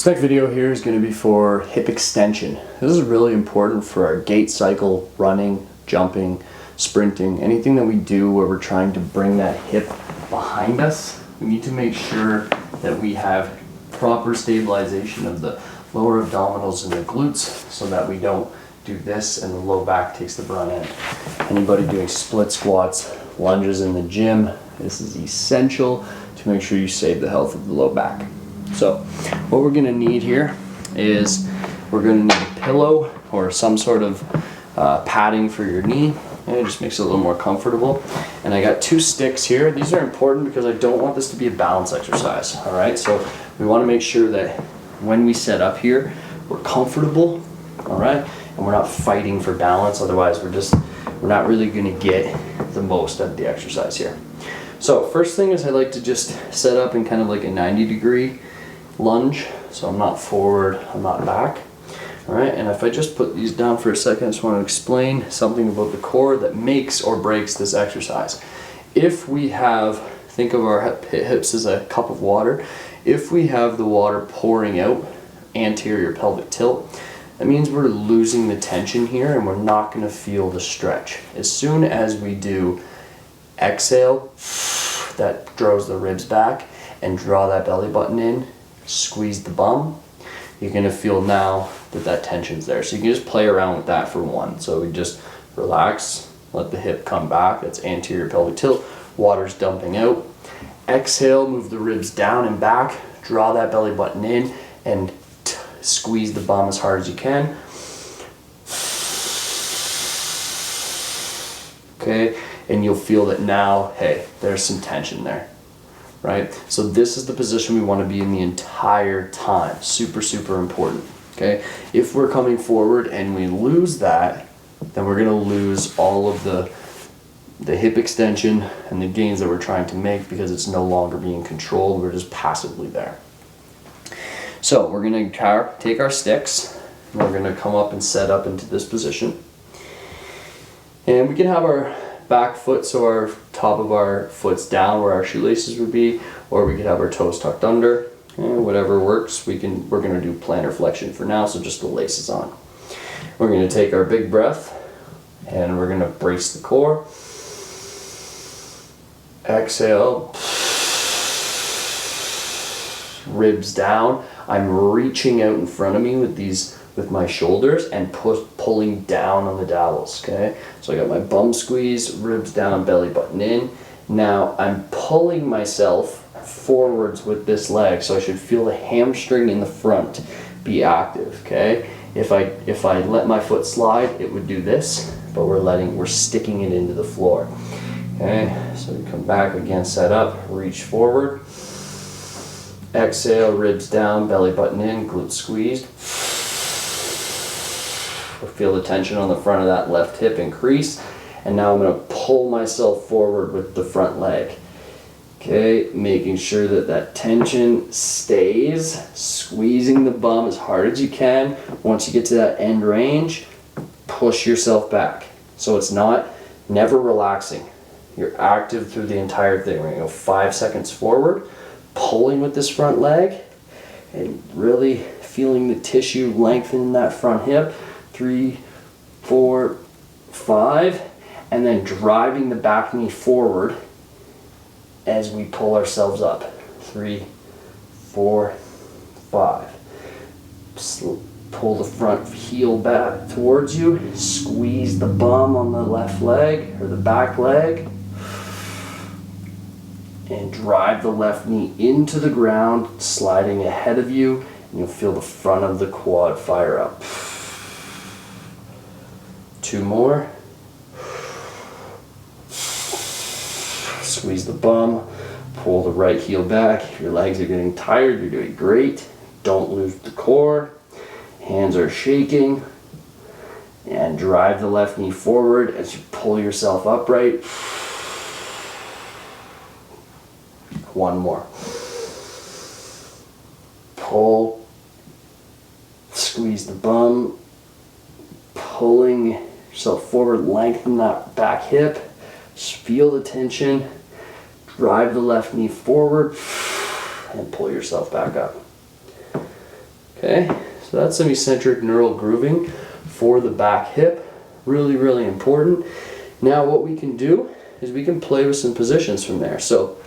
This next video here is going to be for hip extension. This is really important for our gait cycle, running, jumping, sprinting, anything that we do where we're trying to bring that hip behind us. We need to make sure that we have proper stabilization of the lower abdominals and the glutes so that we don't do this and the low back takes the brunt end. Anybody doing split squats, lunges in the gym, this is essential to make sure you save the health of the low back. So what we're going to need here is we're going to need a pillow or some sort of padding for your knee, and it just makes it a little more comfortable. And I got 2 sticks here. These are important because I don't want this to be a balance exercise. All right, so we want to make sure that when we set up here, we're comfortable, all right, and we're not fighting for balance. Otherwise, we're not really going to get the most out of the exercise here. So first thing is I like to just set up in kind of like a 90-degree lunge, so I'm not forward, I'm not back. All right, and if I just put these down for a second, I just want to explain something about the core that makes or breaks this exercise. If we have, think of our hips as a cup of water, if we have the water pouring out, anterior pelvic tilt, that means we're losing the tension here and we're not going to feel the stretch. As soon as we do exhale, that draws the ribs back, and draw that belly button in, squeeze the bum, you're going to feel now that tension's there. So you can just play around with that for one. So we just relax, let the hip come back, that's anterior pelvic tilt, water's dumping out. Exhale, move the ribs down and back, draw that belly button in, and squeeze the bum as hard as you can. Okay, and you'll feel that now, hey, there's some tension there. Right? So this is the position we want to be in the entire time. Super, super important. Okay? If we're coming forward and we lose that, then we're going to lose all of the hip extension and the gains that we're trying to make because it's no longer being controlled. We're just passively there. So we're going to take our sticks and we're going to come up and set up into this position. And we can have our back foot, so our top of our foot's down where our shoelaces would be, or we could have our toes tucked under, and whatever works. We're going to do plantar flexion for now, so just the laces on. We're going to take our big breath and we're going to brace the core. Exhale, ribs down. I'm reaching out in front of me with my shoulders and pulling down on the dowels, okay? So I got my bum squeeze, ribs down, belly button in. Now I'm pulling myself forwards with this leg, so I should feel the hamstring in the front be active, okay? If I let my foot slide, it would do this, but we're sticking it into the floor, okay? So we come back again, set up, reach forward. Exhale, ribs down, belly button in, glutes squeezed. Feel the tension on the front of that left hip increase, and now I'm going to pull myself forward with the front leg. Okay, making sure that tension stays, squeezing the bum as hard as you can. Once you get to that end range, push yourself back. So it's never relaxing. You're active through the entire thing. We're going to go 5 seconds forward, pulling with this front leg, and really feeling the tissue lengthen in that front hip. 3, 4, 5, and then driving the back knee forward as we pull ourselves up. 3, 4, 5. Pull the front heel back towards you, squeeze the bum on the left leg or the back leg, and drive the left knee into the ground, sliding ahead of you, and you'll feel the front of the quad fire up. 2 more. Squeeze the bum, pull the right heel back. If your legs are getting tired, you're doing great. Don't lose the core. Hands are shaking. And drive the left knee forward as you pull yourself upright. 1 more. Pull. Squeeze the bum. Pulling yourself forward, lengthen that back hip, just feel the tension, drive the left knee forward, and pull yourself back up. Okay, so that's some eccentric neural grooving for the back hip. Really, really important. Now what we can do is we can play with some positions from there. So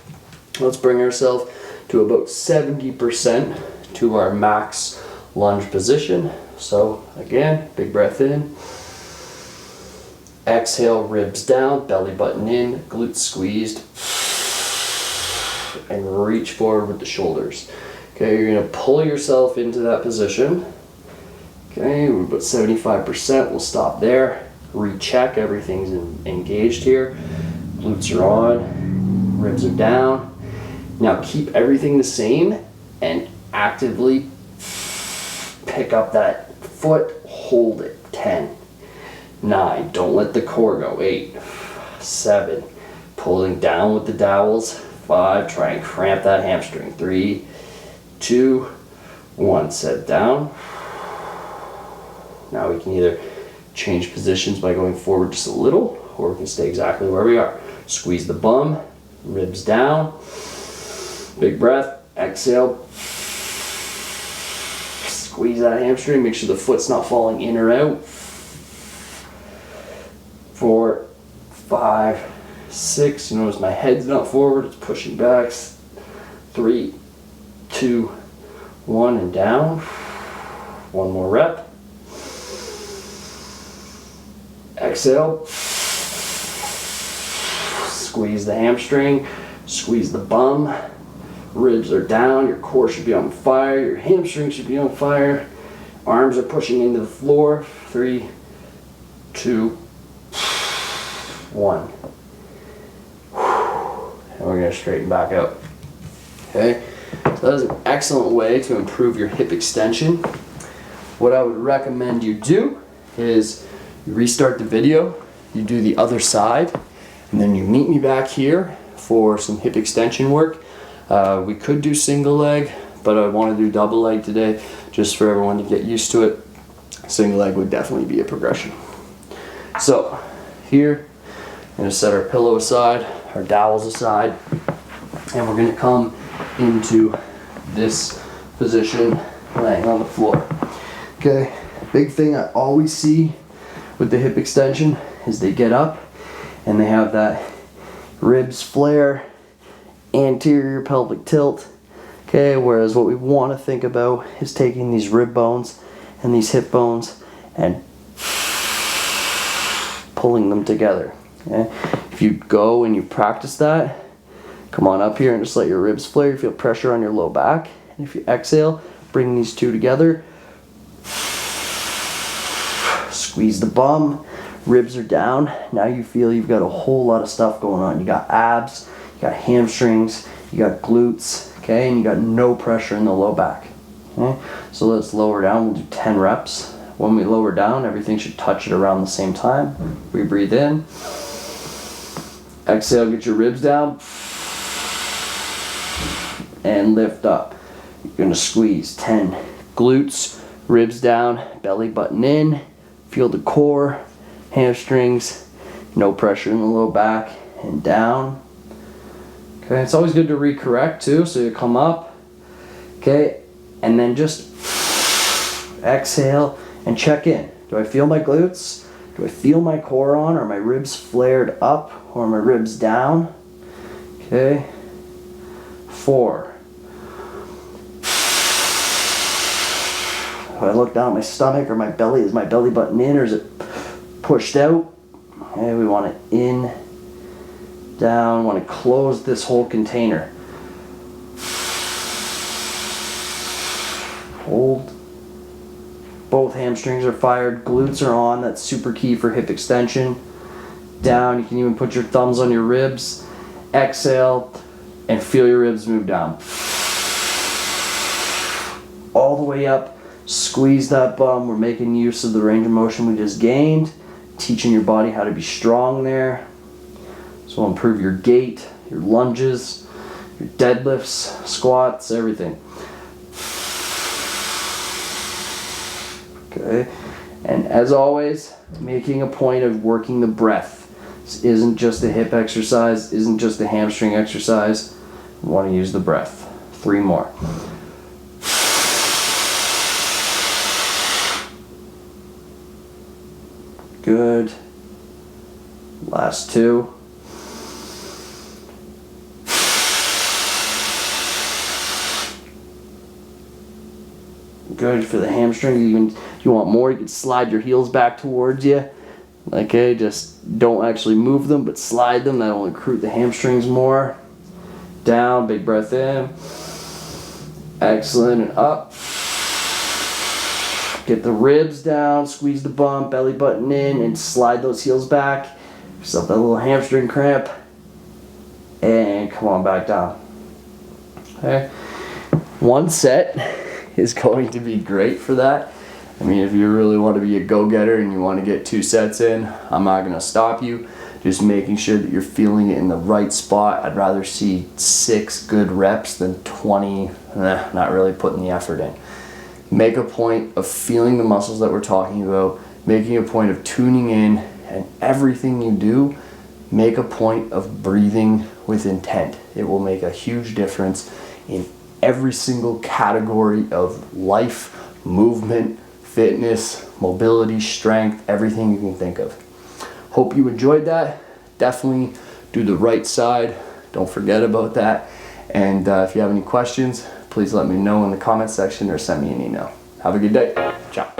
let's bring ourselves to about 70% to our max lunge position. So again, big breath in. Exhale, ribs down, belly button in, glutes squeezed. And reach forward with the shoulders. Okay, you're gonna pull yourself into that position. Okay, we're about 75%, we'll stop there. Recheck, everything's engaged here. Glutes are on, ribs are down. Now keep everything the same and actively pick up that foot, hold it. 10, 9, don't let the core go. 8, 7, pulling down with the dowels. 5, try and cramp that hamstring. 3, 2, 1, set down. Now we can either change positions by going forward just a little, or we can stay exactly where we are. Squeeze the bum, ribs down, big breath, exhale. Squeeze that hamstring, make sure the foot's not falling in or out. 4, 5, 6, you notice my head's not forward, it's pushing back. 3, 2, 1, and down. One more rep. Exhale. Squeeze the hamstring, squeeze the bum. Ribs are down, your core should be on fire, your hamstring should be on fire. Arms are pushing into the floor. 3, 2, 1. And we're going to straighten back out. Okay, so that is an excellent way to improve your hip extension. What I would recommend you do is you restart the video, you do the other side, and then you meet me back here for some hip extension work. We could do single leg, but I want to do double leg today just for everyone to get used to it. Single leg would definitely be a progression. So here, I'm going to set our pillow aside, our dowels aside, and we're going to come into this position laying on the floor. Okay, big thing I always see with the hip extension is they get up and they have that ribs flare, anterior pelvic tilt. Okay, whereas what we want to think about is taking these rib bones and these hip bones and pulling them together. Okay? If you go and you practice that, come on up here and just let your ribs flare. You feel pressure on your low back. And if you exhale, bring these two together. Squeeze the bum. Ribs are down. Now you feel you've got a whole lot of stuff going on. You got abs, you got hamstrings, you got glutes, okay, and you got no pressure in the low back. Okay, so let's lower down. We'll do 10 reps. When we lower down, everything should touch it around the same time. We breathe in. Exhale, get your ribs down. And lift up. You're gonna squeeze 10 glutes, ribs down, belly button in. Feel the core, hamstrings, no pressure in the low back, and down. Okay, it's always good to recorrect too, so you come up. Okay, and then just exhale and check in. Do I feel my glutes? Do I feel my core on? Are my ribs flared up or are my ribs down? Okay, 4. If I look down at my stomach or my belly, is my belly button in or is it pushed out? Okay, we want it in, down, we want to close this whole container. Hold. Both hamstrings are fired, glutes are on, that's super key for hip extension. Down, you can even put your thumbs on your ribs. Exhale, and feel your ribs move down. All the way up, squeeze that bum. We're making use of the range of motion we just gained, teaching your body how to be strong there. So we'll improve your gait, your lunges, your deadlifts, squats, everything. Okay, and as always, making a point of working the breath. This isn't just a hip exercise, isn't just a hamstring exercise. We want to use the breath. 3 more. Good. Last 2. Good for the hamstring. If you want more, you can slide your heels back towards you. Okay, just don't actually move them, but slide them. That'll recruit the hamstrings more. Down, big breath in. Excellent, and up. Get the ribs down, squeeze the bump, belly button in, and slide those heels back. Yourself that little hamstring cramp. And come on back down. Okay. 1 set is going to be great for that. I mean, if you really want to be a go-getter and you want to get 2 sets in, I'm not going to stop you. Just making sure that you're feeling it in the right spot. I'd rather see 6 good reps than 20 not really putting the effort in. Make a point of feeling the muscles that we're talking about, making a point of tuning in, and everything you do, make a point of breathing with intent. It will make a huge difference in every single category of life, movement, fitness, mobility, strength, everything you can think of. Hope you enjoyed that. Definitely do the right side. Don't forget about that. And if you have any questions, please let me know in the comment section or send me an email. Have a good day. Ciao.